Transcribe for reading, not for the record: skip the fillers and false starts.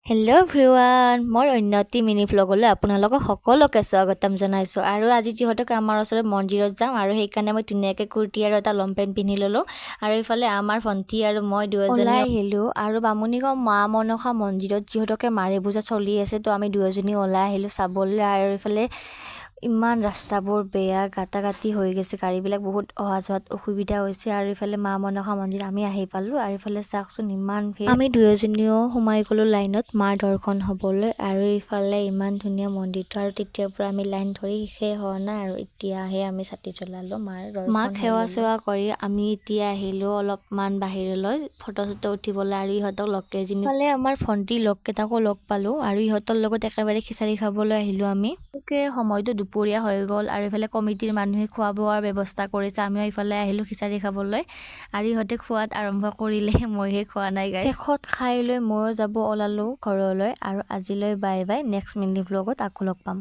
Hello' everyone মই অন্যতি mini ভ্লগলৈ আপোনালোকক সকলোকে স্বাগতম জনাইছোঁ আৰু আজি যিহেতুকে আমাৰ ওচৰত মন্দিৰত যাম আৰু সেইকাৰণে মই ধুনীয়াকৈ কুৰ্তি আৰু এটা লং পেণ্ট পিন্ধি ল'লোঁ আৰু এইফালে আমাৰ ভণ্টি আৰু মই দুয়োজনী ওলাই আহিলোঁ আৰু বামুণীগাঁও মা মনসা মন্দিৰত যিহেতুকে মাৰি পূজা চলি আছে তো আমি দুয়োজনী ওলাই আহিলোঁ চাবলৈ আৰু এইফালে ইমান ৰাস্তাবোৰ বেয়া গাঁতি হৈ গৈছে গাড়ীবিলাক বহুত অহা যোৱাত অসুবিধা হৈছে আৰু ইফালে মা মনসা মন্দিৰ আমি আহি পালোঁ আৰু ইফালে চাওকচোন ইমান ভিৰ আমি দুয়োজনীও সোমাই গ'লোঁ লাইনত মাৰ দৰ্শন হ'বলৈ আৰু ইফালে ইমান ধুনীয়া মন্দিৰটো আৰু তেতিয়াৰ পৰা আমি লাইন ধৰি শেষে হোৱা নাই আৰু এতিয়াহে আমি চাতি জ্বলালোঁ মাক সেৱা চেৱা কৰি আমি এতিয়া আহিলোঁ অলপমান বাহিৰলৈ ফটো চটো উঠিবলৈ আৰু ইহঁতক লগ কেইজনী ফালে আমাৰ ভণ্টি লগকেইটাকো লগ পালোঁ আৰু ইহঁতৰ লগত একেবাৰে খিচাৰি খাবলৈ আহিলোঁ আমি সময়টো দুপৰীয়া হৈ গ'ল আৰু ইফালে কমিটিৰ মানুহে খোৱা বোৱাৰ ব্যৱস্থা কৰিছে আমিও ইফালে আহিলোঁ খিচাৰি খাবলৈ আৰু ইহঁতে খোৱাত আৰম্ভ কৰিলে মইহে খোৱা নাই গাইছ শেষত খাই লৈ ময়ো যাব ওলালোঁ ঘৰলৈ আৰু আজিলৈ বাই বাই নেক্সট মিনি ভ্লগত আকৌ লগ পাম।